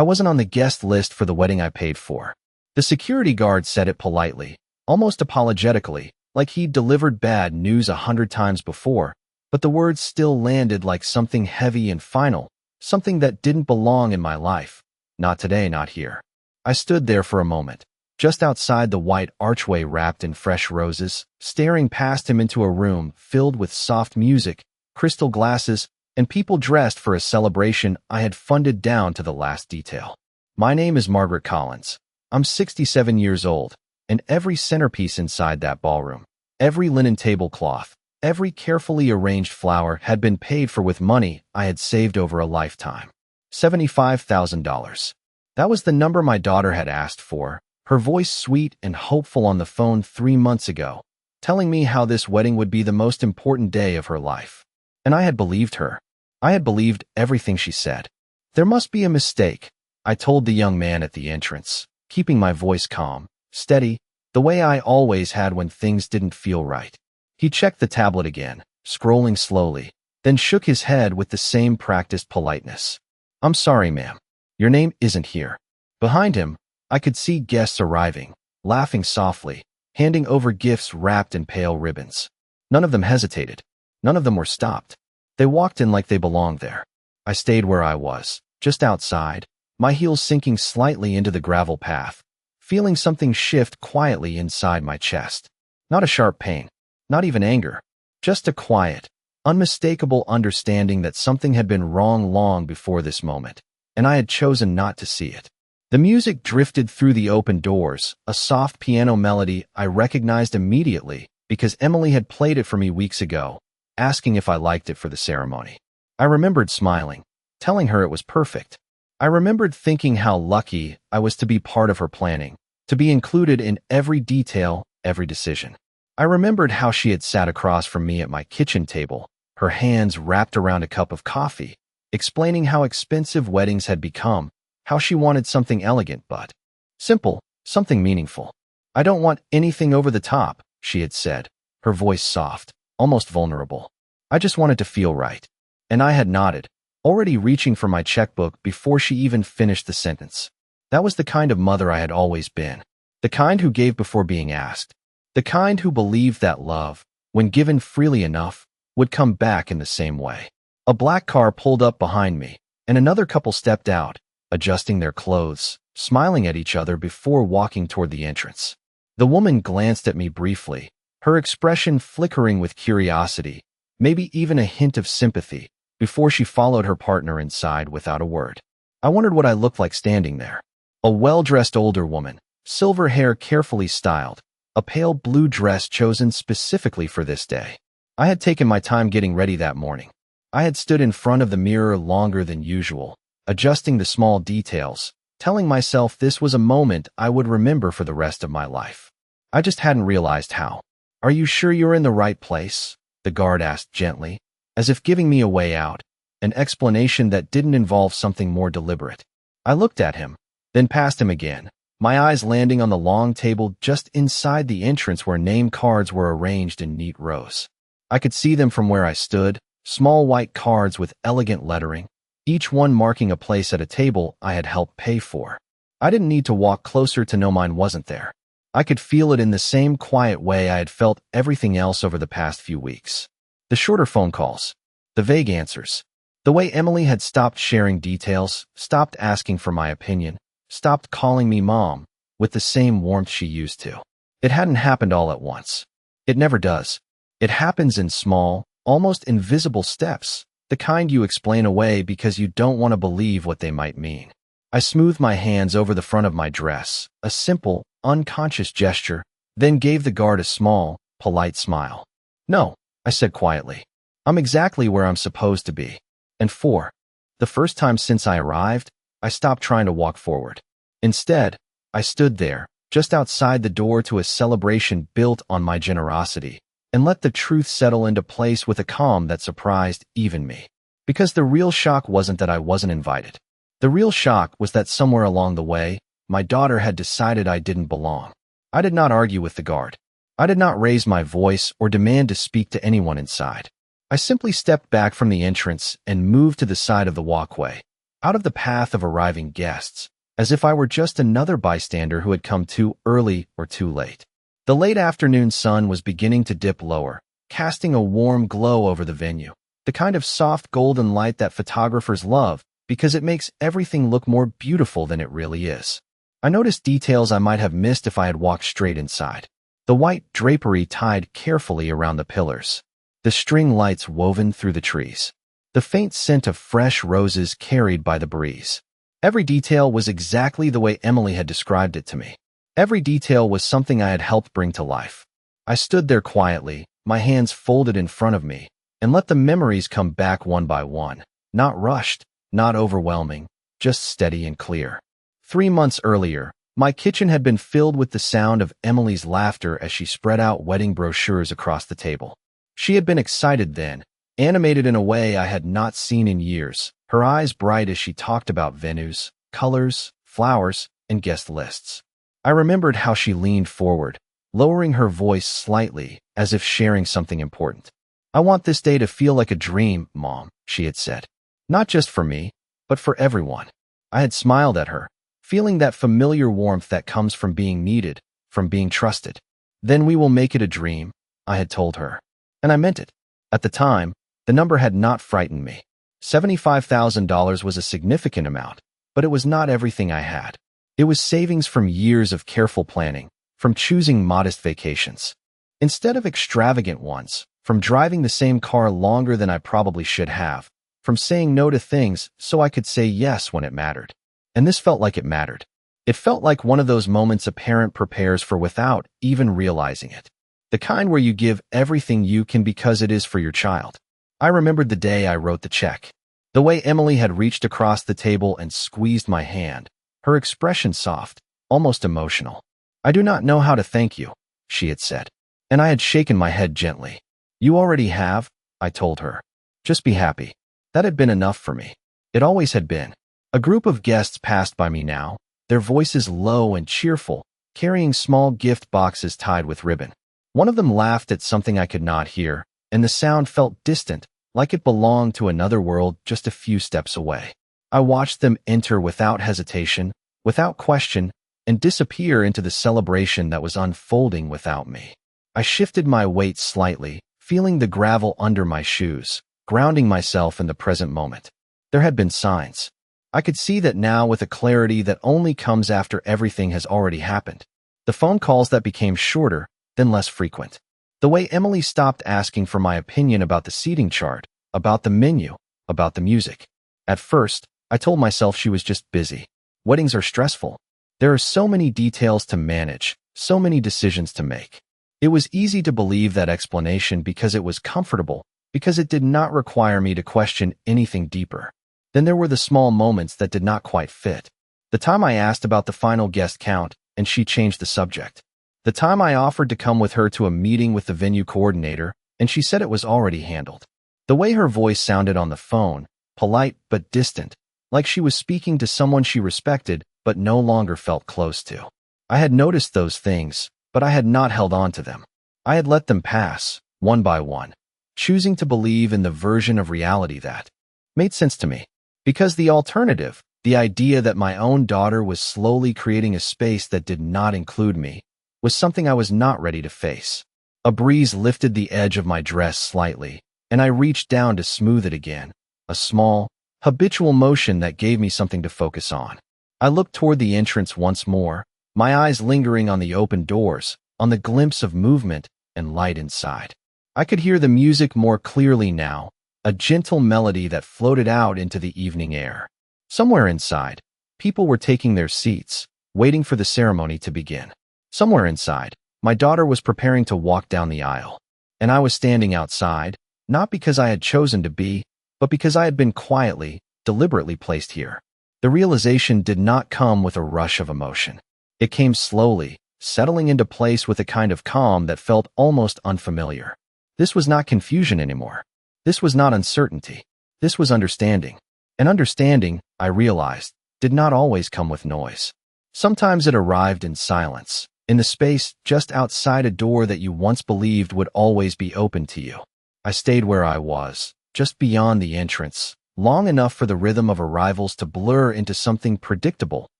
I wasn't on the guest list for the wedding I paid for. The security guard said it politely, almost apologetically, like he'd delivered bad news 100 times before, but the words still landed like something heavy and final, something that didn't belong in my life. Not today, not here. I stood there for a moment, just outside the white archway wrapped in fresh roses, staring past him into a room filled with soft music, crystal glasses, and people dressed for a celebration I had funded down to the last detail. My name is Margaret Collins. I'm 67 years old, and every centerpiece inside that ballroom, every linen tablecloth, every carefully arranged flower had been paid for with money I had saved over a lifetime. $75,000. That was the number my daughter had asked for, her voice sweet and hopeful on the phone 3 months ago, telling me how this wedding would be the most important day of her life. And I had believed her. I had believed everything she said. There must be a mistake, I told the young man at the entrance, keeping my voice calm, steady, the way I always had when things didn't feel right. He checked the tablet again, scrolling slowly, then shook his head with the same practiced politeness. I'm sorry, ma'am. Your name isn't here. Behind him, I could see guests arriving, laughing softly, handing over gifts wrapped in pale ribbons. None of them hesitated. None of them were stopped. They walked in like they belonged there. I stayed where I was, just outside, my heels sinking slightly into the gravel path, feeling something shift quietly inside my chest. Not a sharp pain, not even anger, just a quiet, unmistakable understanding that something had been wrong long before this moment, and I had chosen not to see it. The music drifted through the open doors, a soft piano melody I recognized immediately because Emily had played it for me weeks ago, asking if I liked it for the ceremony. I remembered smiling, telling her it was perfect. I remembered thinking how lucky I was to be part of her planning, to be included in every detail, every decision. I remembered how she had sat across from me at my kitchen table, her hands wrapped around a cup of coffee, explaining how expensive weddings had become, how she wanted something elegant but simple, something meaningful. I don't want anything over the top, she had said, her voice soft, almost vulnerable. I just wanted to feel right. And I had nodded, already reaching for my checkbook before she even finished the sentence. That was the kind of mother I had always been, the kind who gave before being asked, the kind who believed that love, when given freely enough, would come back in the same way. A black car pulled up behind me, and another couple stepped out, adjusting their clothes, smiling at each other before walking toward the entrance. The woman glanced at me briefly, her expression flickering with curiosity, maybe even a hint of sympathy, before she followed her partner inside without a word. I wondered what I looked like standing there. A well-dressed older woman, silver hair carefully styled, a pale blue dress chosen specifically for this day. I had taken my time getting ready that morning. I had stood in front of the mirror longer than usual, adjusting the small details, telling myself this was a moment I would remember for the rest of my life. I just hadn't realized how. Are you sure you're in the right place? The guard asked gently, as if giving me a way out, an explanation that didn't involve something more deliberate. I looked at him, then past him again, my eyes landing on the long table just inside the entrance where name cards were arranged in neat rows. I could see them from where I stood, small white cards with elegant lettering, each one marking a place at a table I had helped pay for. I didn't need to walk closer to know mine wasn't there. I could feel it in the same quiet way I had felt everything else over the past few weeks. The shorter phone calls, the vague answers, the way Emily had stopped sharing details, stopped asking for my opinion, stopped calling me mom with the same warmth she used to. It hadn't happened all at once. It never does. It happens in small, almost invisible steps, the kind you explain away because you don't want to believe what they might mean. I smoothed my hands over the front of my dress, a simple, unconscious gesture, then gave the guard a small, polite smile. No, I said quietly. I'm exactly where I'm supposed to be. And for the first time since I arrived, I stopped trying to walk forward. Instead, I stood there, just outside the door to a celebration built on my generosity, and let the truth settle into place with a calm that surprised even me. Because the real shock wasn't that I wasn't invited. The real shock was that somewhere along the way, my daughter had decided I didn't belong. I did not argue with the guard. I did not raise my voice or demand to speak to anyone inside. I simply stepped back from the entrance and moved to the side of the walkway, out of the path of arriving guests, as if I were just another bystander who had come too early or too late. The late afternoon sun was beginning to dip lower, casting a warm glow over the venue, the kind of soft golden light that photographers love because it makes everything look more beautiful than it really is. I noticed details I might have missed if I had walked straight inside. The white drapery tied carefully around the pillars, the string lights woven through the trees, the faint scent of fresh roses carried by the breeze. Every detail was exactly the way Emily had described it to me. Every detail was something I had helped bring to life. I stood there quietly, my hands folded in front of me, and let the memories come back one by one, not rushed, not overwhelming, just steady and clear. 3 months earlier, my kitchen had been filled with the sound of Emily's laughter as she spread out wedding brochures across the table. She had been excited then, animated in a way I had not seen in years, her eyes bright as she talked about venues, colors, flowers, and guest lists. I remembered how she leaned forward, lowering her voice slightly, as if sharing something important. "I want this day to feel like a dream, Mom," she had said. "Not just for me, but for everyone." I had smiled at her, feeling that familiar warmth that comes from being needed, from being trusted. "Then we will make it a dream," I had told her. And I meant it. At the time, the number had not frightened me. $75,000 was a significant amount, but it was not everything I had. It was savings from years of careful planning, from choosing modest vacations, instead of extravagant ones, from driving the same car longer than I probably should have, from saying no to things so I could say yes when it mattered. And this felt like it mattered. It felt like one of those moments a parent prepares for without even realizing it. The kind where you give everything you can because it is for your child. I remembered the day I wrote the check. The way Emily had reached across the table and squeezed my hand, her expression soft, almost emotional. "I do not know how to thank you," she had said. And I had shaken my head gently. "You already have," I told her. "Just be happy." That had been enough for me. It always had been. A group of guests passed by me now, their voices low and cheerful, carrying small gift boxes tied with ribbon. One of them laughed at something I could not hear, and the sound felt distant, like it belonged to another world just a few steps away. I watched them enter without hesitation, without question, and disappear into the celebration that was unfolding without me. I shifted my weight slightly, feeling the gravel under my shoes, grounding myself in the present moment. There had been signs. I could see that now with a clarity that only comes after everything has already happened. The phone calls that became shorter, then less frequent. The way Emily stopped asking for my opinion about the seating chart, about the menu, about the music. At first, I told myself she was just busy. Weddings are stressful. There are so many details to manage, so many decisions to make. It was easy to believe that explanation because it was comfortable, because it did not require me to question anything deeper. Then there were the small moments that did not quite fit. The time I asked about the final guest count, and she changed the subject. The time I offered to come with her to a meeting with the venue coordinator, and she said it was already handled. The way her voice sounded on the phone, polite but distant, like she was speaking to someone she respected but no longer felt close to. I had noticed those things, but I had not held on to them. I had let them pass, one by one, choosing to believe in the version of reality that made sense to me. Because the alternative, the idea that my own daughter was slowly creating a space that did not include me, was something I was not ready to face. A breeze lifted the edge of my dress slightly, and I reached down to smooth it again, a small, habitual motion that gave me something to focus on. I looked toward the entrance once more, my eyes lingering on the open doors, on the glimpse of movement and light inside. I could hear the music more clearly now, a gentle melody that floated out into the evening air. Somewhere inside, people were taking their seats, waiting for the ceremony to begin. Somewhere inside, my daughter was preparing to walk down the aisle. And I was standing outside, not because I had chosen to be, but because I had been quietly, deliberately placed here. The realization did not come with a rush of emotion. It came slowly, settling into place with a kind of calm that felt almost unfamiliar. This was not confusion anymore. This was not uncertainty. This was understanding. And understanding, I realized, did not always come with noise. Sometimes it arrived in silence, in the space just outside a door that you once believed would always be open to you. I stayed where I was, just beyond the entrance, long enough for the rhythm of arrivals to blur into something predictable,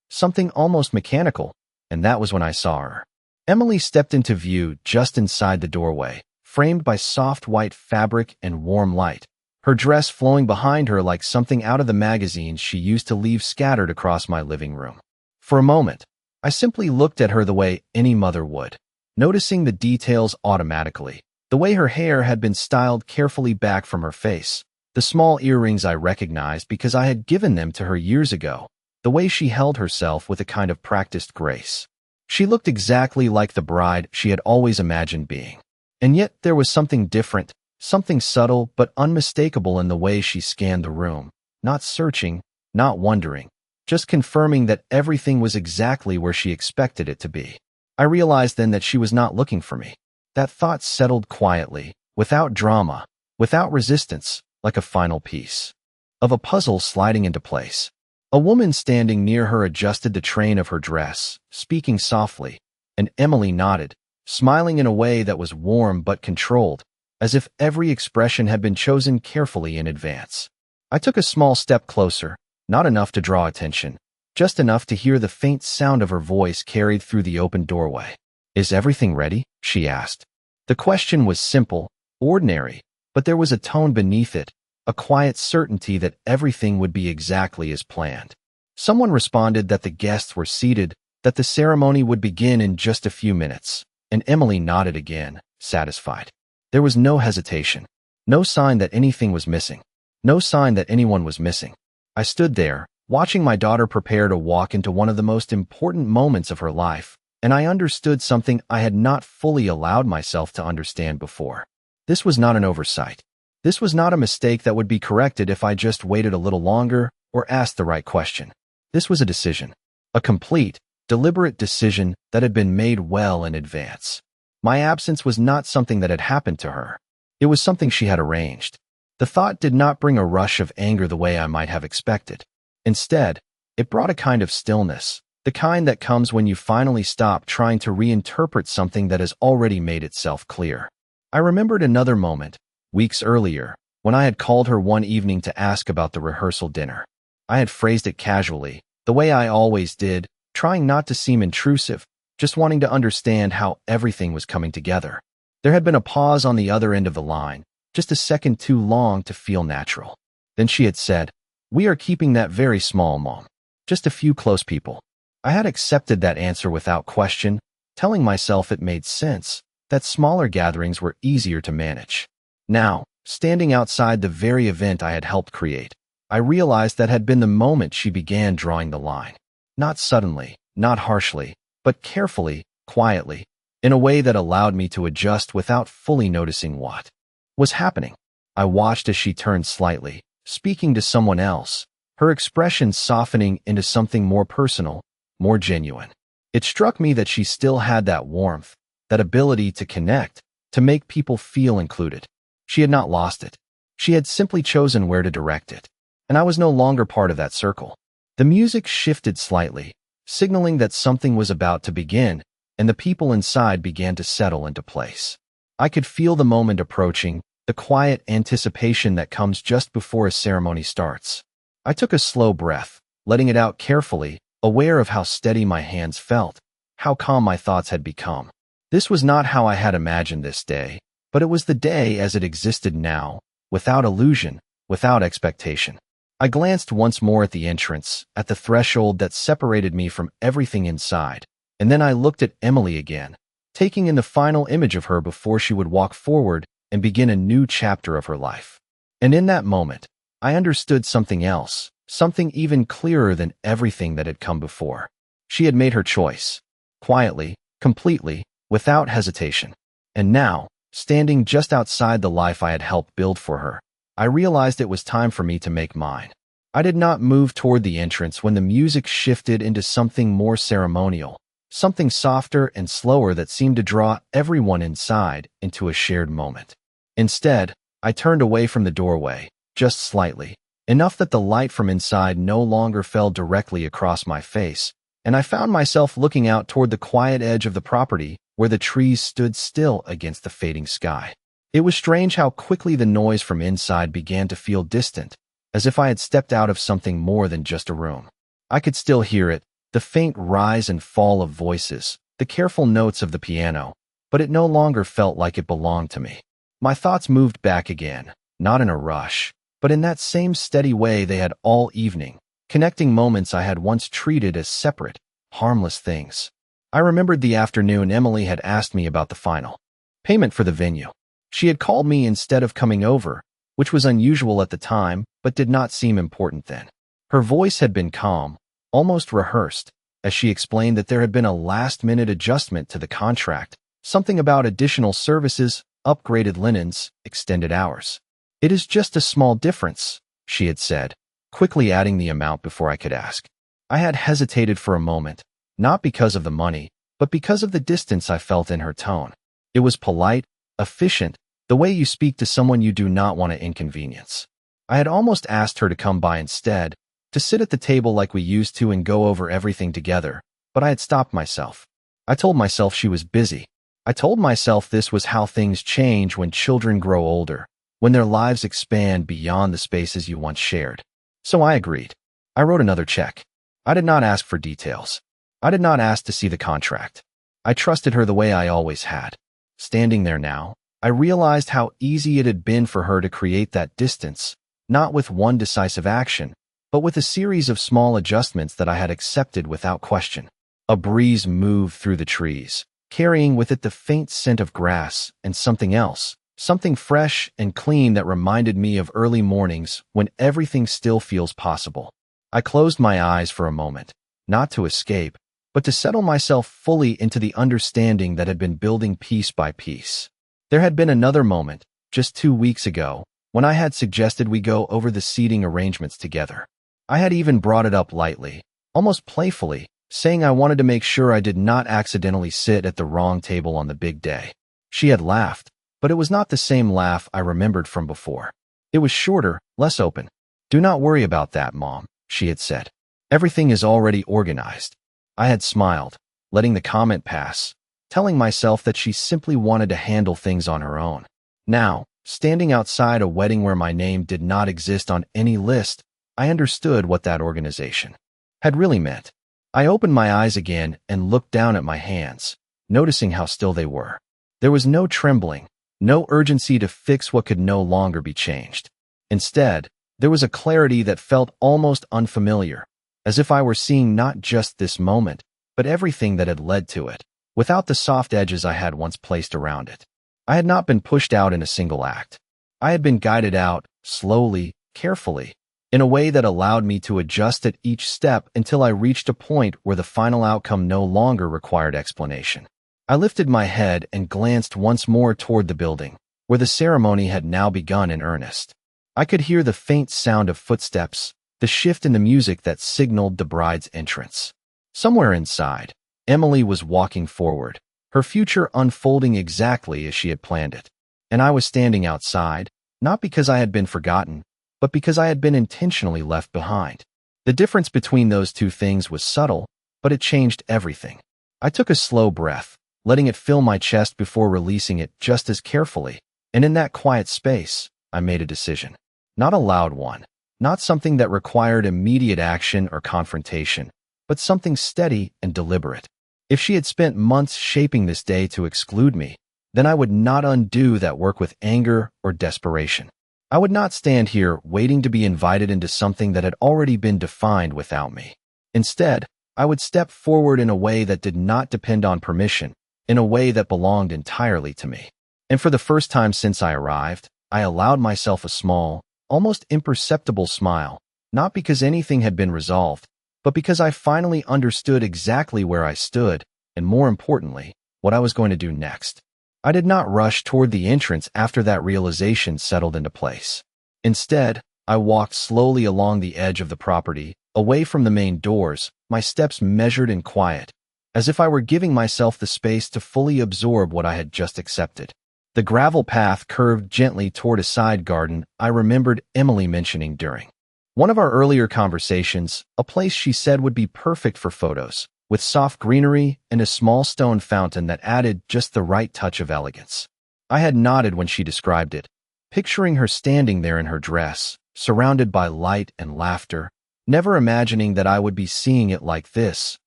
something almost mechanical, and that was when I saw her. Emily stepped into view just inside the doorway, framed by soft white fabric and warm light, her dress flowing behind her like something out of the magazines she used to leave scattered across my living room. For a moment, I simply looked at her the way any mother would, noticing the details automatically, the way her hair had been styled carefully back from her face, the small earrings I recognized because I had given them to her years ago, the way she held herself with a kind of practiced grace. She looked exactly like the bride she had always imagined being. And yet there was something different, something subtle but unmistakable in the way she scanned the room, not searching, not wondering, just confirming that everything was exactly where she expected it to be. I realized then that she was not looking for me. That thought settled quietly, without drama, without resistance, like a final piece of a puzzle sliding into place. A woman standing near her adjusted the train of her dress, speaking softly, and Emily nodded, smiling in a way that was warm but controlled, as if every expression had been chosen carefully in advance. I took a small step closer, not enough to draw attention, just enough to hear the faint sound of her voice carried through the open doorway. "Is everything ready?" she asked. The question was simple, ordinary, but there was a tone beneath it, a quiet certainty that everything would be exactly as planned. Someone responded that the guests were seated, that the ceremony would begin in just a few minutes, and Emily nodded again, satisfied. There was no hesitation, no sign that anything was missing, no sign that anyone was missing. I stood there, watching my daughter prepare to walk into one of the most important moments of her life, and I understood something I had not fully allowed myself to understand before. This was not an oversight. This was not a mistake that would be corrected if I just waited a little longer or asked the right question. This was a decision, a complete, deliberate decision that had been made well in advance. My absence was not something that had happened to her. It was something she had arranged. The thought did not bring a rush of anger the way I might have expected. Instead, it brought a kind of stillness, the kind that comes when you finally stop trying to reinterpret something that has already made itself clear. I remembered another moment, weeks earlier, when I had called her one evening to ask about the rehearsal dinner. I had phrased it casually, the way I always did, trying not to seem intrusive, just wanting to understand how everything was coming together. There had been a pause on the other end of the line, just a second too long to feel natural. Then she had said, "We are keeping that very small, Mom. Just a few close people." I had accepted that answer without question, telling myself it made sense, that smaller gatherings were easier to manage. Now, standing outside the very event I had helped create, I realized that had been the moment she began drawing the line. Not suddenly, not harshly, but carefully, quietly, in a way that allowed me to adjust without fully noticing what was happening. I watched as she turned slightly, speaking to someone else, her expression softening into something more personal, more genuine. It struck me that she still had that warmth, that ability to connect, to make people feel included. She had not lost it. She had simply chosen where to direct it. And I was no longer part of that circle. The music shifted slightly, signaling that something was about to begin, and the people inside began to settle into place. I could feel the moment approaching, the quiet anticipation that comes just before a ceremony starts. I took a slow breath, letting it out carefully, aware of how steady my hands felt, how calm my thoughts had become. This was not how I had imagined this day, but it was the day as it existed now, without illusion, without expectation. I glanced once more at the entrance, at the threshold that separated me from everything inside, and then I looked at Emily again, taking in the final image of her before she would walk forward and begin a new chapter of her life. And in that moment, I understood something else, something even clearer than everything that had come before. She had made her choice, quietly, completely, without hesitation. And now, standing just outside the life I had helped build for her, I realized it was time for me to make mine. I did not move toward the entrance when the music shifted into something more ceremonial, something softer and slower that seemed to draw everyone inside into a shared moment. Instead, I turned away from the doorway, just slightly, enough that the light from inside no longer fell directly across my face, and I found myself looking out toward the quiet edge of the property where the trees stood still against the fading sky. It was strange how quickly the noise from inside began to feel distant, as if I had stepped out of something more than just a room. I could still hear it, the faint rise and fall of voices, the careful notes of the piano, but it no longer felt like it belonged to me. My thoughts moved back again, not in a rush, but in that same steady way they had all evening, connecting moments I had once treated as separate, harmless things. I remembered the afternoon Emily had asked me about the final payment for the venue. She had called me instead of coming over, which was unusual at the time, but did not seem important then. Her voice had been calm, almost rehearsed, as she explained that there had been a last-minute adjustment to the contract, something about additional services, upgraded linens, extended hours. "It is just a small difference," she had said, quickly adding the amount before I could ask. I had hesitated for a moment, not because of the money, but because of the distance I felt in her tone. It was polite, efficient, the way you speak to someone you do not want to inconvenience. I had almost asked her to come by instead, to sit at the table like we used to and go over everything together, but I had stopped myself. I told myself she was busy. I told myself this was how things change when children grow older, when their lives expand beyond the spaces you once shared. So I agreed. I wrote another check. I did not ask for details. I did not ask to see the contract. I trusted her the way I always had. Standing there now, I realized how easy it had been for her to create that distance, not with one decisive action, but with a series of small adjustments that I had accepted without question. A breeze moved through the trees, carrying with it the faint scent of grass and something else, something fresh and clean that reminded me of early mornings when everything still feels possible. I closed my eyes for a moment, not to escape, but to settle myself fully into the understanding that had been building piece by piece. There had been another moment, just 2 weeks ago, when I had suggested we go over the seating arrangements together. I had even brought it up lightly, almost playfully, saying I wanted to make sure I did not accidentally sit at the wrong table on the big day. She had laughed, but it was not the same laugh I remembered from before. It was shorter, less open. "Do not worry about that, Mom," she had said. "Everything is already organized." I had smiled, letting the comment pass, telling myself that she simply wanted to handle things on her own. Now, standing outside a wedding where my name did not exist on any list, I understood what that organization had really meant. I opened my eyes again and looked down at my hands, noticing how still they were. There was no trembling, no urgency to fix what could no longer be changed. Instead, there was a clarity that felt almost unfamiliar, as if I were seeing not just this moment, but everything that had led to it, without the soft edges I had once placed around it. I had not been pushed out in a single act. I had been guided out, slowly, carefully, in a way that allowed me to adjust at each step until I reached a point where the final outcome no longer required explanation. I lifted my head and glanced once more toward the building, where the ceremony had now begun in earnest. I could hear the faint sound of footsteps, the shift in the music that signaled the bride's entrance. Somewhere inside, Emily was walking forward, her future unfolding exactly as she had planned it. And I was standing outside, not because I had been forgotten, but because I had been intentionally left behind. The difference between those two things was subtle, but it changed everything. I took a slow breath, letting it fill my chest before releasing it just as carefully, and in that quiet space, I made a decision. Not a loud one, not something that required immediate action or confrontation, but something steady and deliberate. If she had spent months shaping this day to exclude me, then I would not undo that work with anger or desperation. I would not stand here waiting to be invited into something that had already been defined without me. Instead, I would step forward in a way that did not depend on permission, in a way that belonged entirely to me. And for the first time since I arrived, I allowed myself a small, almost imperceptible smile, not because anything had been resolved, but because I finally understood exactly where I stood, and more importantly, what I was going to do next. I did not rush toward the entrance after that realization settled into place. Instead, I walked slowly along the edge of the property, away from the main doors, my steps measured and quiet, as if I were giving myself the space to fully absorb what I had just accepted. The gravel path curved gently toward a side garden I remembered Emily mentioning during one of our earlier conversations, a place she said would be perfect for photos, with soft greenery and a small stone fountain that added just the right touch of elegance. I had nodded when she described it, picturing her standing there in her dress, surrounded by light and laughter, never imagining that I would be seeing it like this,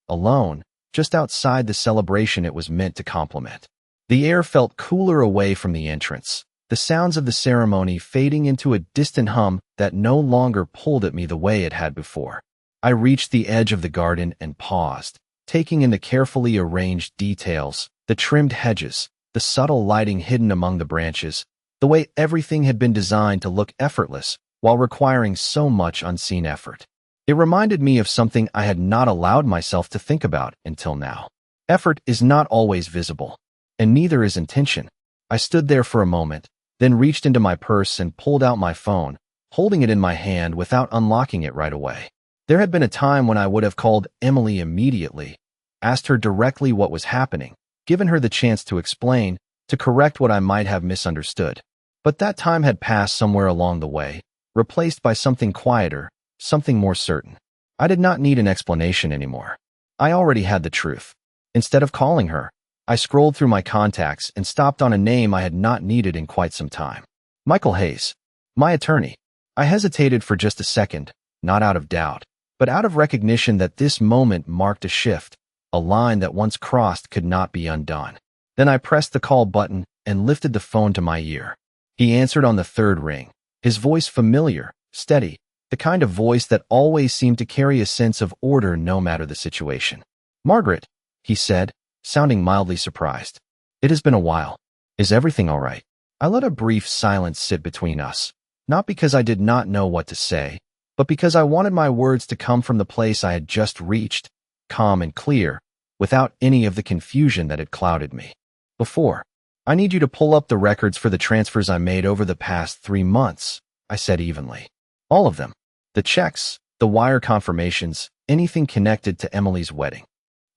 alone, just outside the celebration it was meant to complement. The air felt cooler away from the entrance, the sounds of the ceremony fading into a distant hum that no longer pulled at me the way it had before. I reached the edge of the garden and paused, taking in the carefully arranged details, the trimmed hedges, the subtle lighting hidden among the branches, the way everything had been designed to look effortless while requiring so much unseen effort. It reminded me of something I had not allowed myself to think about until now. Effort is not always visible, and neither is intention. I stood there for a moment, then reached into my purse and pulled out my phone, holding it in my hand without unlocking it right away. There had been a time when I would have called Emily immediately, asked her directly what was happening, given her the chance to explain, to correct what I might have misunderstood. But that time had passed somewhere along the way, replaced by something quieter, something more certain. I did not need an explanation anymore. I already had the truth. Instead of calling her, I scrolled through my contacts and stopped on a name I had not needed in quite some time. Michael Hayes, my attorney. I hesitated for just a second, not out of doubt, but out of recognition that this moment marked a shift, a line that once crossed could not be undone. Then I pressed the call button and lifted the phone to my ear. He answered on the third ring, his voice familiar, steady, the kind of voice that always seemed to carry a sense of order no matter the situation. "Margaret," he said, sounding mildly surprised. "It has been a while. Is everything all right?" I let a brief silence sit between us, not because I did not know what to say, but because I wanted my words to come from the place I had just reached, calm and clear, without any of the confusion that had clouded me before. "I need you to pull up the records for the transfers I made over the past 3 months, I said evenly. "All of them. The checks, the wire confirmations, anything connected to Emily's wedding."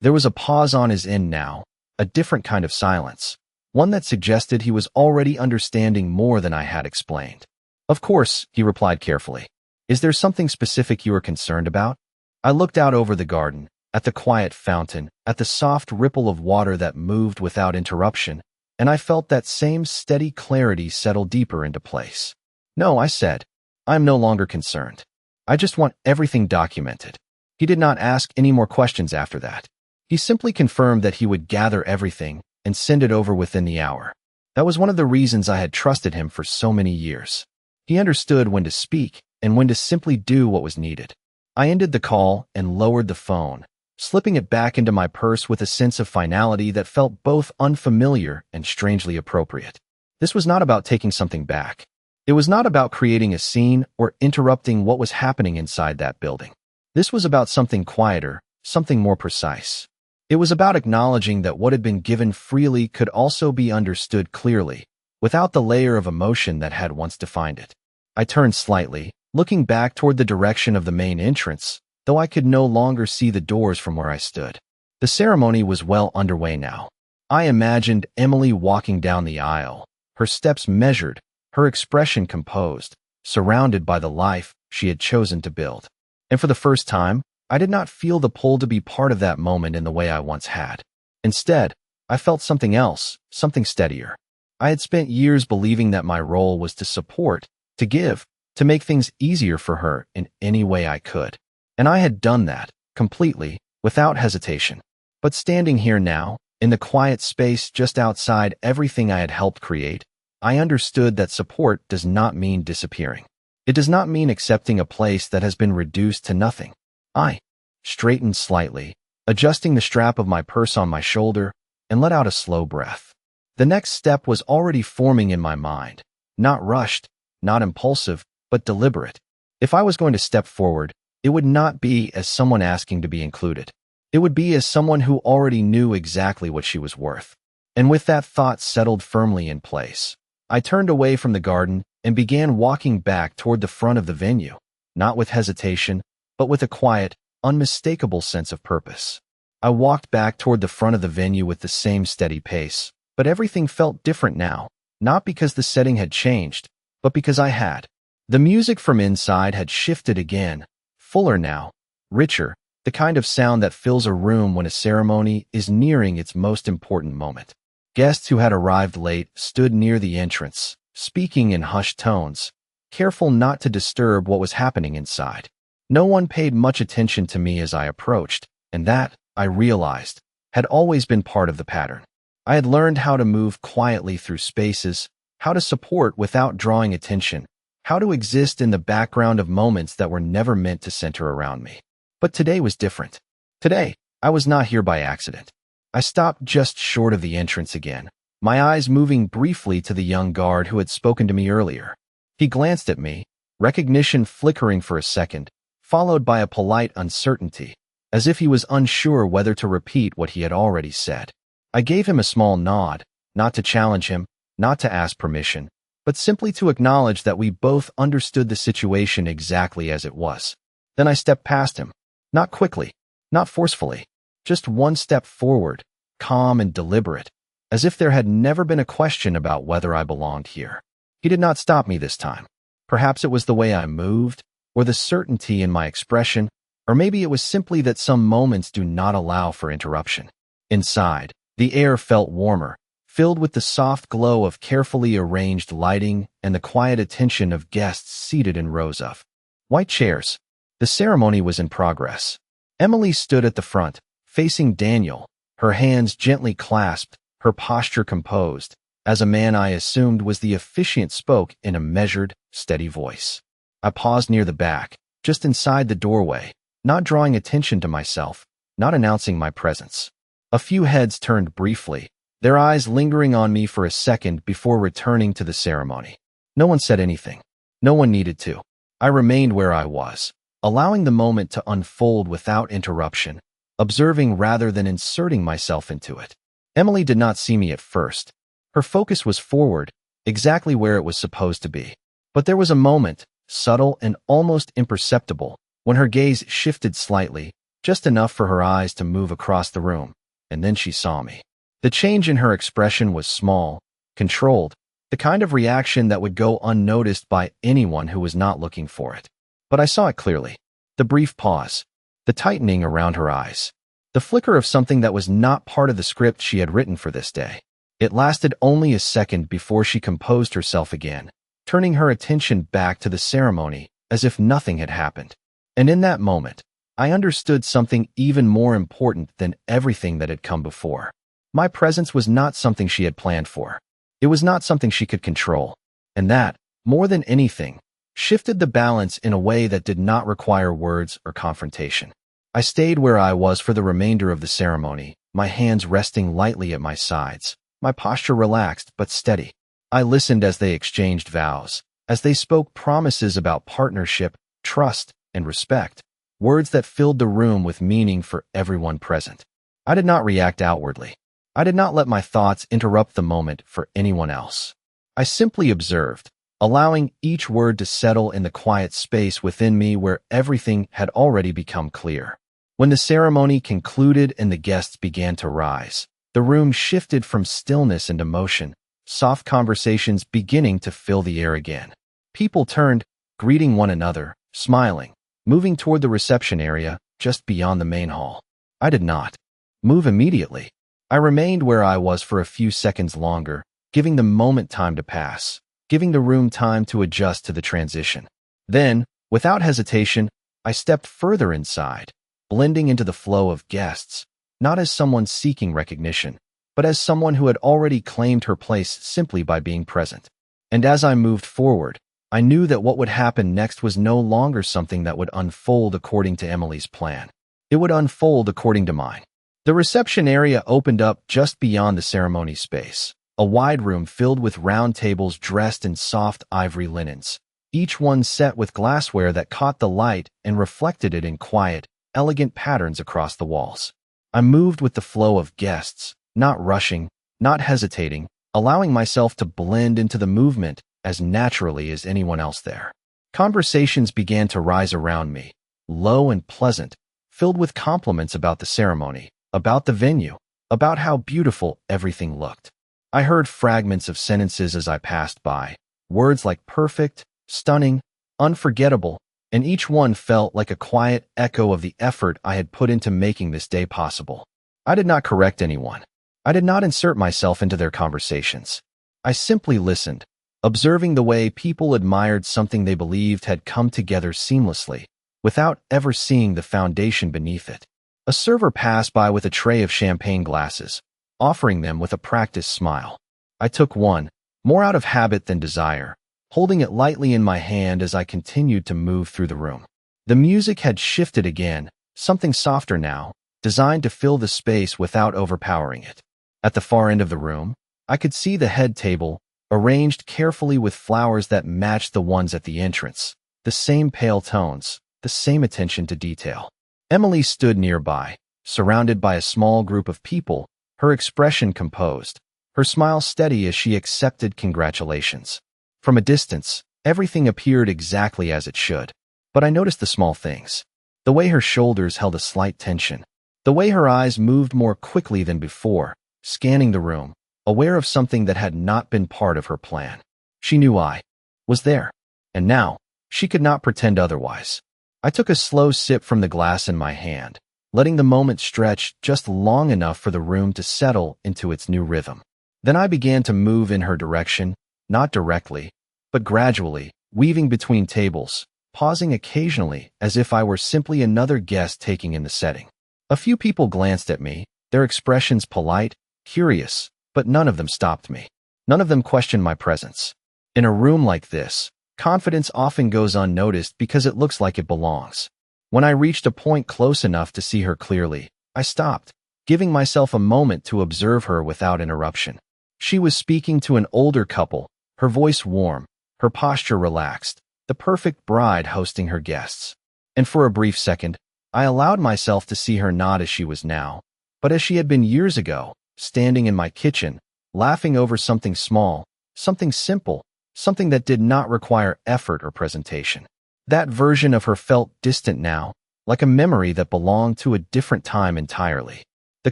There was a pause on his end now, a different kind of silence, one that suggested he was already understanding more than I had explained. "Of course," he replied carefully. "Is there something specific you are concerned about?" I looked out over the garden, at the quiet fountain, at the soft ripple of water that moved without interruption, and I felt that same steady clarity settle deeper into place. "No," I said, "I'm no longer concerned. I just want everything documented." He did not ask any more questions after that. He simply confirmed that he would gather everything and send it over within the hour. That was one of the reasons I had trusted him for so many years. He understood when to speak and when to simply do what was needed. I ended the call and lowered the phone, slipping it back into my purse with a sense of finality that felt both unfamiliar and strangely appropriate. This was not about taking something back. It was not about creating a scene or interrupting what was happening inside that building. This was about something quieter, something more precise. It was about acknowledging that what had been given freely could also be understood clearly, without the layer of emotion that had once defined it. I turned slightly, looking back toward the direction of the main entrance, though I could no longer see the doors from where I stood. The ceremony was well underway now. I imagined Emily walking down the aisle, her steps measured, her expression composed, surrounded by the life she had chosen to build. And for the first time, I did not feel the pull to be part of that moment in the way I once had. Instead, I felt something else, something steadier. I had spent years believing that my role was to support, to give, to make things easier for her in any way I could. And I had done that, completely, without hesitation. But standing here now, in the quiet space just outside everything I had helped create, I understood that support does not mean disappearing. It does not mean accepting a place that has been reduced to nothing. I straightened slightly, adjusting the strap of my purse on my shoulder, and let out a slow breath. The next step was already forming in my mind, not rushed, not impulsive, but deliberate. If I was going to step forward, it would not be as someone asking to be included. It would be as someone who already knew exactly what she was worth. And with that thought settled firmly in place, I turned away from the garden and began walking back toward the front of the venue, not with hesitation, but with a quiet, unmistakable sense of purpose. I walked back toward the front of the venue with the same steady pace, but everything felt different now, not because the setting had changed, but because I had. The music from inside had shifted again, fuller now, richer, the kind of sound that fills a room when a ceremony is nearing its most important moment. Guests who had arrived late stood near the entrance, speaking in hushed tones, careful not to disturb what was happening inside. No one paid much attention to me as I approached, and that, I realized, had always been part of the pattern. I had learned how to move quietly through spaces, how to support without drawing attention, how to exist in the background of moments that were never meant to center around me. But today was different. Today, I was not here by accident. I stopped just short of the entrance again, my eyes moving briefly to the young guard who had spoken to me earlier. He glanced at me, recognition flickering for a second, followed by a polite uncertainty, as if he was unsure whether to repeat what he had already said. I gave him a small nod, not to challenge him, not to ask permission, but simply to acknowledge that we both understood the situation exactly as it was. Then I stepped past him, not quickly, not forcefully, just one step forward, calm and deliberate, as if there had never been a question about whether I belonged here. He did not stop me this time. Perhaps it was the way I moved, or the certainty in my expression, or maybe it was simply that some moments do not allow for interruption. Inside, the air felt warmer, filled with the soft glow of carefully arranged lighting and the quiet attention of guests seated in rows of white chairs. The ceremony was in progress. Emily stood at the front, facing Daniel, her hands gently clasped, her posture composed, as a man I assumed was the officiant spoke in a measured, steady voice. I paused near the back, just inside the doorway, not drawing attention to myself, not announcing my presence. A few heads turned briefly, their eyes lingering on me for a second before returning to the ceremony. No one said anything. No one needed to. I remained where I was, allowing the moment to unfold without interruption, observing rather than inserting myself into it. Emily did not see me at first. Her focus was forward, exactly where it was supposed to be. But there was a moment, subtle and almost imperceptible, when her gaze shifted slightly, just enough for her eyes to move across the room, and then she saw me. The change in her expression was small, controlled, the kind of reaction that would go unnoticed by anyone who was not looking for it. But I saw it clearly. The brief pause, the tightening around her eyes, the flicker of something that was not part of the script she had written for this day. It lasted only a second before she composed herself again, turning her attention back to the ceremony as if nothing had happened. And in that moment, I understood something even more important than everything that had come before. My presence was not something she had planned for. It was not something she could control. And that, more than anything, shifted the balance in a way that did not require words or confrontation. I stayed where I was for the remainder of the ceremony, my hands resting lightly at my sides, my posture relaxed but steady. I listened as they exchanged vows, as they spoke promises about partnership, trust, and respect, words that filled the room with meaning for everyone present. I did not react outwardly. I did not let my thoughts interrupt the moment for anyone else. I simply observed, allowing each word to settle in the quiet space within me where everything had already become clear. When the ceremony concluded and the guests began to rise, the room shifted from stillness into motion, soft conversations beginning to fill the air again. People turned, greeting one another, smiling, moving toward the reception area just beyond the main hall. I did not move immediately. I remained where I was for a few seconds longer, giving the moment time to pass, giving the room time to adjust to the transition. Then, without hesitation, I stepped further inside, blending into the flow of guests, not as someone seeking recognition, but as someone who had already claimed her place simply by being present. And as I moved forward, I knew that what would happen next was no longer something that would unfold according to Emily's plan. It would unfold according to mine. The reception area opened up just beyond the ceremony space, a wide room filled with round tables dressed in soft ivory linens, each one set with glassware that caught the light and reflected it in quiet, elegant patterns across the walls. I moved with the flow of guests, not rushing, not hesitating, allowing myself to blend into the movement as naturally as anyone else there. Conversations began to rise around me, low and pleasant, filled with compliments about the ceremony, about the venue, about how beautiful everything looked. I heard fragments of sentences as I passed by, words like perfect, stunning, unforgettable, and each one felt like a quiet echo of the effort I had put into making this day possible. I did not correct anyone. I did not insert myself into their conversations. I simply listened, observing the way people admired something they believed had come together seamlessly, without ever seeing the foundation beneath it. A server passed by with a tray of champagne glasses, offering them with a practiced smile. I took one, more out of habit than desire, holding it lightly in my hand as I continued to move through the room. The music had shifted again, something softer now, designed to fill the space without overpowering it. At the far end of the room, I could see the head table, arranged carefully with flowers that matched the ones at the entrance, the same pale tones, the same attention to detail. Emily stood nearby, surrounded by a small group of people, her expression composed, her smile steady as she accepted congratulations. From a distance, everything appeared exactly as it should, but I noticed the small things. The way her shoulders held a slight tension, the way her eyes moved more quickly than before, scanning the room, aware of something that had not been part of her plan. She knew I was there, and now she could not pretend otherwise. I took a slow sip from the glass in my hand, letting the moment stretch just long enough for the room to settle into its new rhythm. Then I began to move in her direction, not directly, but gradually, weaving between tables, pausing occasionally as if I were simply another guest taking in the setting. A few people glanced at me, their expressions polite, curious, but none of them stopped me. None of them questioned my presence. In a room like this, confidence often goes unnoticed because it looks like it belongs. When I reached a point close enough to see her clearly, I stopped, giving myself a moment to observe her without interruption. She was speaking to an older couple, her voice warm, her posture relaxed, the perfect bride hosting her guests. And for a brief second, I allowed myself to see her not as she was now, but as she had been years ago, standing in my kitchen, laughing over something small, something simple, something that did not require effort or presentation. That version of her felt distant now, like a memory that belonged to a different time entirely. The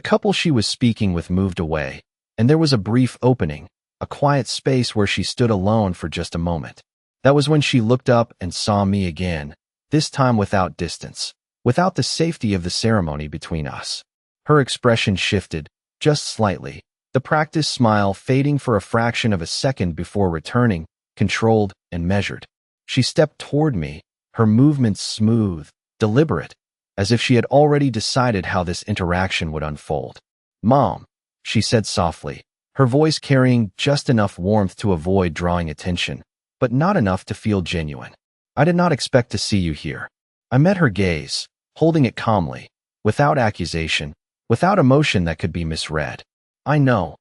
couple she was speaking with moved away, and there was a brief opening, a quiet space where she stood alone for just a moment. That was when she looked up and saw me again, this time without distance, without the safety of the ceremony between us. Her expression shifted, just slightly, the practiced smile fading for a fraction of a second before returning, controlled and measured. She stepped toward me, her movements smooth, deliberate, as if she had already decided how this interaction would unfold. "Mom," she said softly, her voice carrying just enough warmth to avoid drawing attention, but not enough to feel genuine. "I did not expect to see you here." I met her gaze, holding it calmly, without accusation, without emotion that could be misread. "I know,"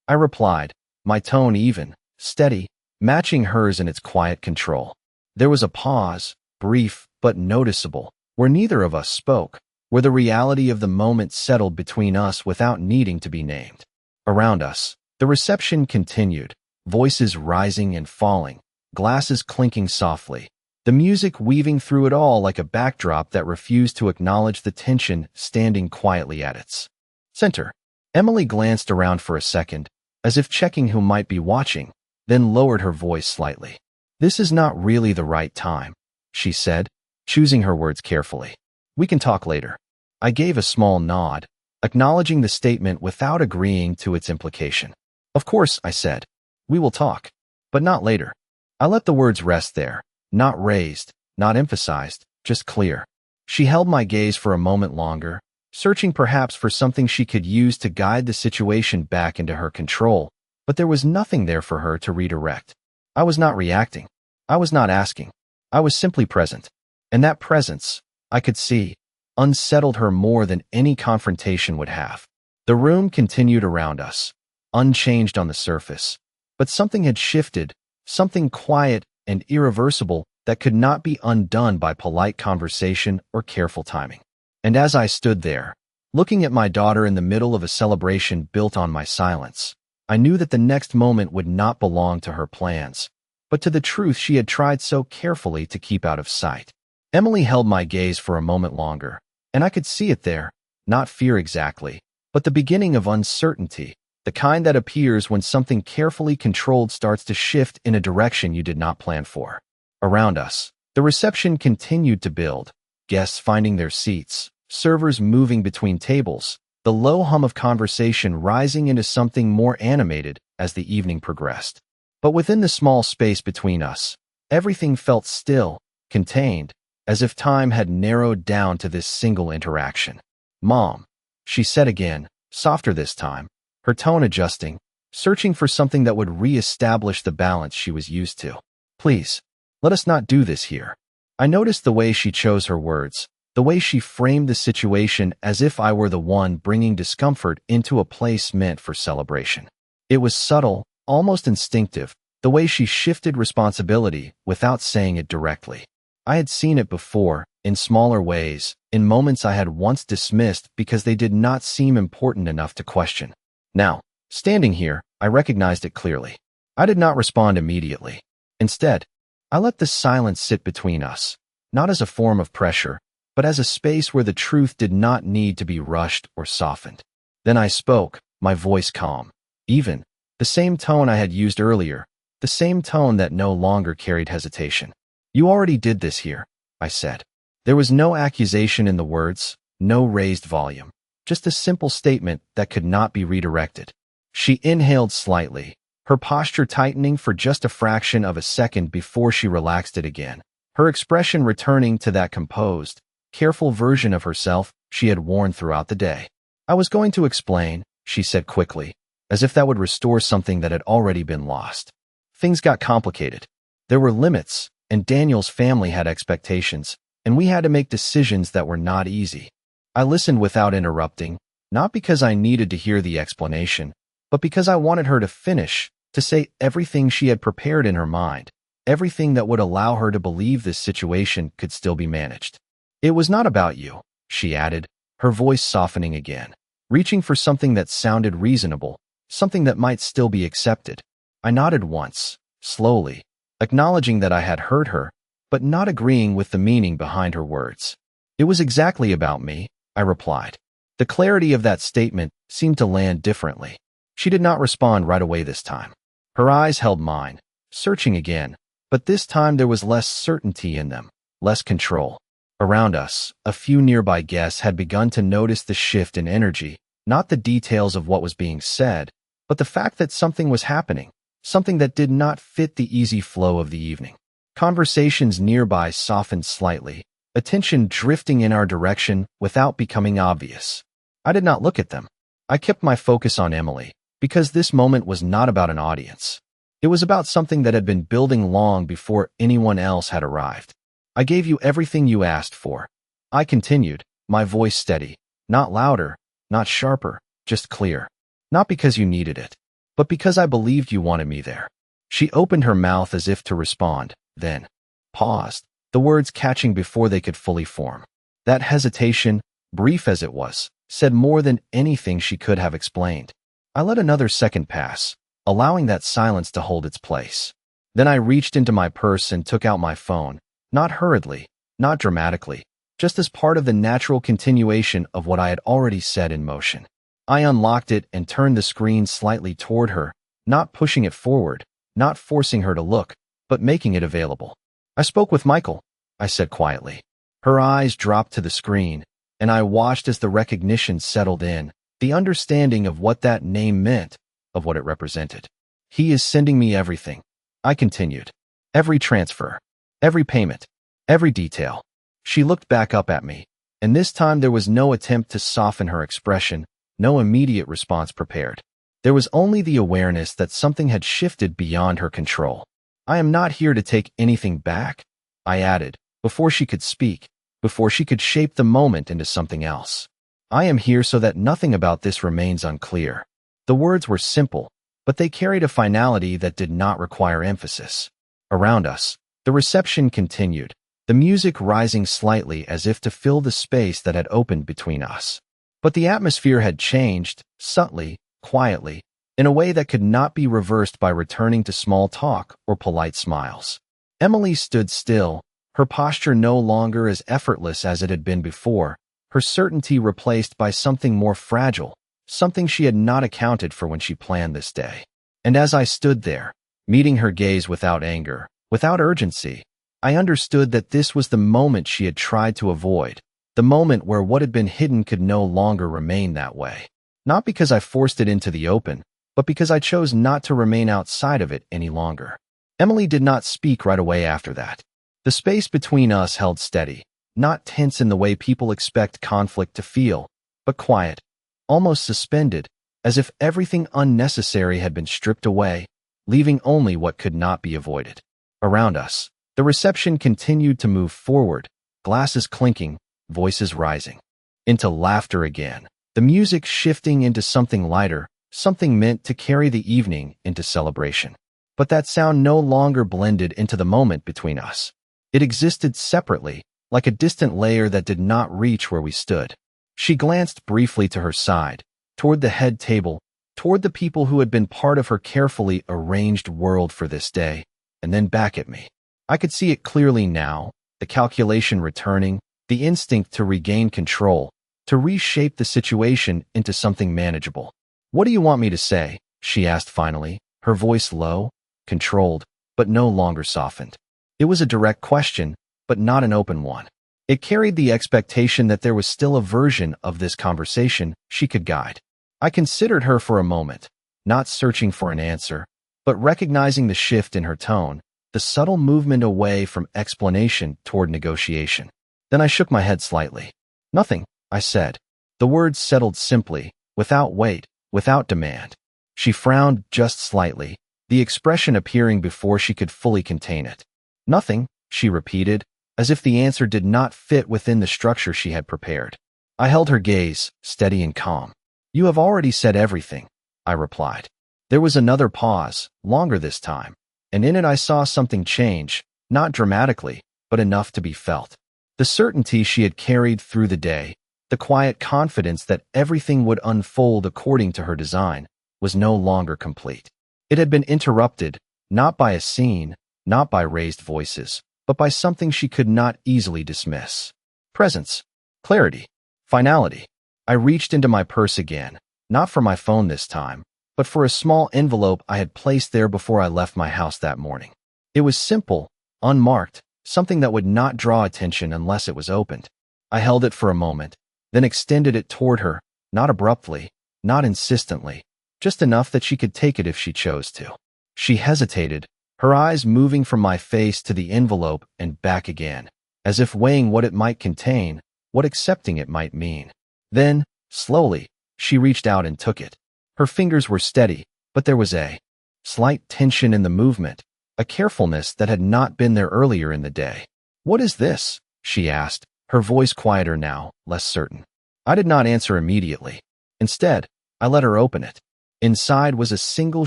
I replied, my tone even, steady, matching hers in its quiet control. There was a pause, brief but noticeable, where neither of us spoke, where the reality of the moment settled between us without needing to be named. Around us, the reception continued, voices rising and falling, glasses clinking softly, the music weaving through it all like a backdrop that refused to acknowledge the tension standing quietly at its center. Emily glanced around for a second, as if checking who might be watching, then lowered her voice slightly. "This is not really the right time," she said, choosing her words carefully. "We can talk later." I gave a small nod, acknowledging the statement without agreeing to its implication. "Of course," I said. "We will talk, but not later." I let the words rest there, not raised, not emphasized, just clear. She held my gaze for a moment longer, searching perhaps for something she could use to guide the situation back into her control, but there was nothing there for her to redirect. I was not reacting. I was not asking. I was simply present. And that presence, I could see, unsettled her more than any confrontation would have. The room continued around us, unchanged on the surface, but something had shifted, something quiet and irreversible that could not be undone by polite conversation or careful timing. And as I stood there, looking at my daughter in the middle of a celebration built on my silence, I knew that the next moment would not belong to her plans, but to the truth she had tried so carefully to keep out of sight. Emily held my gaze for a moment longer, and I could see it there, not fear exactly, but the beginning of uncertainty, the kind that appears when something carefully controlled starts to shift in a direction you did not plan for. Around us, the reception continued to build, guests finding their seats, servers moving between tables, the low hum of conversation rising into something more animated as the evening progressed. But within the small space between us, everything felt still, contained, as if time had narrowed down to this single interaction. "Mom," she said again, softer this time, her tone adjusting, searching for something that would re-establish the balance she was used to. "Please, let us not do this here." I noticed the way she chose her words, the way she framed the situation as if I were the one bringing discomfort into a place meant for celebration. It was subtle, almost instinctive, the way she shifted responsibility without saying it directly. I had seen it before, in smaller ways, in moments I had once dismissed because they did not seem important enough to question. Now, standing here, I recognized it clearly. I did not respond immediately. Instead, I let the silence sit between us, not as a form of pressure, but as a space where the truth did not need to be rushed or softened. Then I spoke, my voice calm, even, the same tone I had used earlier, the same tone that no longer carried hesitation. "You already did this here," I said. There was no accusation in the words, no raised volume, just a simple statement that could not be redirected. She inhaled slightly, her posture tightening for just a fraction of a second before she relaxed it again, her expression returning to that composed, careful version of herself she had worn throughout the day. "I was going to explain," she said quickly, as if that would restore something that had already been lost. "Things got complicated. There were limits, and Daniel's family had expectations, and we had to make decisions that were not easy." I listened without interrupting, not because I needed to hear the explanation, but because I wanted her to finish, to say everything she had prepared in her mind, everything that would allow her to believe this situation could still be managed. "It was not about you," she added, her voice softening again, reaching for something that sounded reasonable, something that might still be accepted. I nodded once, slowly, acknowledging that I had heard her, but not agreeing with the meaning behind her words. "It was exactly about me," I replied. The clarity of that statement seemed to land differently. She did not respond right away this time. Her eyes held mine, searching again, but this time there was less certainty in them, less control. Around us, a few nearby guests had begun to notice the shift in energy, not the details of what was being said, but the fact that something was happening, something that did not fit the easy flow of the evening. Conversations nearby softened slightly, attention drifting in our direction without becoming obvious. I did not look at them. I kept my focus on Emily, because this moment was not about an audience. It was about something that had been building long before anyone else had arrived. "I gave you everything you asked for," I continued, my voice steady, not louder, not sharper, just clear. "Not because you needed it, but because I believed you wanted me there." She opened her mouth as if to respond, then paused, the words catching before they could fully form. That hesitation, brief as it was, said more than anything she could have explained. I let another second pass, allowing that silence to hold its place. Then I reached into my purse and took out my phone, not hurriedly, not dramatically, just as part of the natural continuation of what I had already set in motion. I unlocked it and turned the screen slightly toward her, not pushing it forward, not forcing her to look, but making it available. "I spoke with Michael," I said quietly. Her eyes dropped to the screen, and I watched as the recognition settled in, the understanding of what that name meant, of what it represented. "He is sending me everything," I continued. "Every transfer, every payment, every detail." She looked back up at me, and this time there was no attempt to soften her expression, no immediate response prepared. There was only the awareness that something had shifted beyond her control. "I am not here to take anything back," I added, before she could speak, before she could shape the moment into something else. "I am here so that nothing about this remains unclear." The words were simple, but they carried a finality that did not require emphasis. Around us, the reception continued, the music rising slightly as if to fill the space that had opened between us. But the atmosphere had changed, subtly, quietly, in a way that could not be reversed by returning to small talk or polite smiles. Emily stood still, her posture no longer as effortless as it had been before, her certainty replaced by something more fragile, something she had not accounted for when she planned this day. And as I stood there, meeting her gaze without anger, without urgency, I understood that this was the moment she had tried to avoid, the moment where what had been hidden could no longer remain that way. Not because I forced it into the open, but because I chose not to remain outside of it any longer. Emily did not speak right away after that. The space between us held steady, not tense in the way people expect conflict to feel, but quiet, almost suspended, as if everything unnecessary had been stripped away, leaving only what could not be avoided. Around us, the reception continued to move forward, glasses clinking, voices rising. Into laughter again, the music shifting into something lighter, something meant to carry the evening into celebration. But that sound no longer blended into the moment between us. It existed separately, like a distant layer that did not reach where we stood. She glanced briefly to her side, toward the head table, toward the people who had been part of her carefully arranged world for this day, and then back at me. I could see it clearly now, the calculation returning, the instinct to regain control, to reshape the situation into something manageable. "What do you want me to say?" she asked finally, her voice low, controlled, but no longer softened. It was a direct question, but not an open one. It carried the expectation that there was still a version of this conversation she could guide. I considered her for a moment, not searching for an answer, but recognizing the shift in her tone, the subtle movement away from explanation toward negotiation. Then I shook my head slightly. "Nothing," I said. The words settled simply, without weight, without demand. She frowned just slightly, the expression appearing before she could fully contain it. "Nothing," she repeated, as if the answer did not fit within the structure she had prepared. I held her gaze, steady and calm. "You have already said everything," I replied. There was another pause, longer this time, and in it I saw something change, not dramatically, but enough to be felt. The certainty she had carried through the day, the quiet confidence that everything would unfold according to her design, was no longer complete. It had been interrupted, not by a scene, not by raised voices, but by something she could not easily dismiss. Presence, clarity, finality. I reached into my purse again, not for my phone this time, but for a small envelope I had placed there before I left my house that morning. It was simple, unmarked, something that would not draw attention unless it was opened. I held it for a moment, then extended it toward her, not abruptly, not insistently, just enough that she could take it if she chose to. She hesitated, her eyes moving from my face to the envelope and back again, as if weighing what it might contain, what accepting it might mean. Then, slowly, she reached out and took it. Her fingers were steady, but there was a slight tension in the movement, a carefulness that had not been there earlier in the day. "What is this?" she asked, her voice quieter now, less certain. I did not answer immediately. Instead, I let her open it. Inside was a single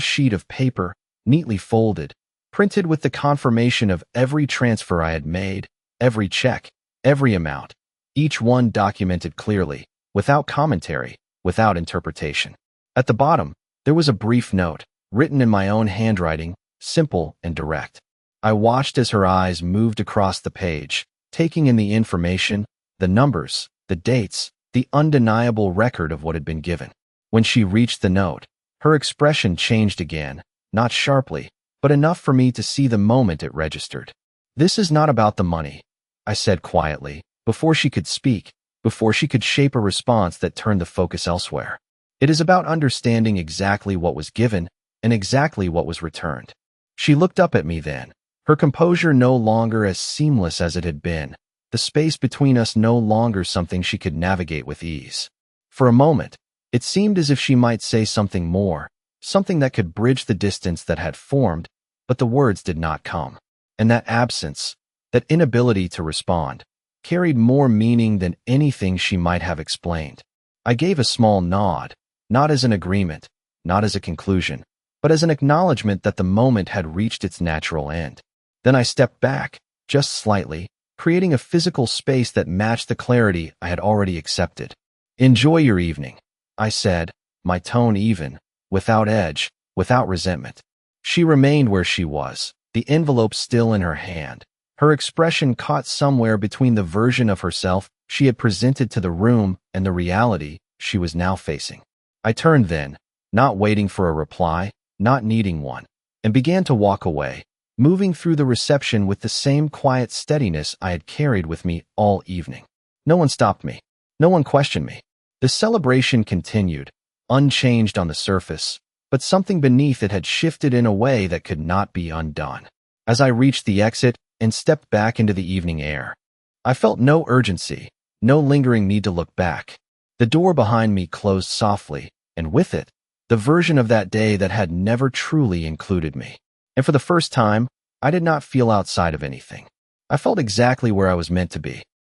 sheet of paper, neatly folded, printed with the confirmation of every transfer I had made, every check, every amount, each one documented clearly, without commentary, without interpretation. At the bottom, there was a brief note, written in my own handwriting, simple and direct. I watched as her eyes moved across the page, taking in the information, the numbers, the dates, the undeniable record of what had been given. When she reached the note, her expression changed again, not sharply, but enough for me to see the moment it registered. "This is not about the money," I said quietly, before she could speak, before she could shape a response that turned the focus elsewhere. "It is about understanding exactly what was given and exactly what was returned." She looked up at me then, her composure no longer as seamless as it had been, the space between us no longer something she could navigate with ease. For a moment, it seemed as if she might say something more, something that could bridge the distance that had formed, but the words did not come. And that absence, that inability to respond, carried more meaning than anything she might have explained. I gave a small nod, not as an agreement, not as a conclusion, but as an acknowledgement that the moment had reached its natural end. Then I stepped back, just slightly, creating a physical space that matched the clarity I had already accepted. "Enjoy your evening," I said, my tone even, without edge, without resentment. She remained where she was, the envelope still in her hand, her expression caught somewhere between the version of herself she had presented to the room and the reality she was now facing. I turned then, not waiting for a reply, not needing one, and began to walk away, moving through the reception with the same quiet steadiness I had carried with me all evening. No one stopped me. No one questioned me. The celebration continued, unchanged on the surface, but something beneath it had shifted in a way that could not be undone. As I reached the exit and stepped back into the evening air, I felt no urgency, no lingering need to look back. The door behind me closed softly, and with it, the version of that day that had never truly included me. And for the first time, I did not feel outside of anything. I felt exactly where I was meant to be.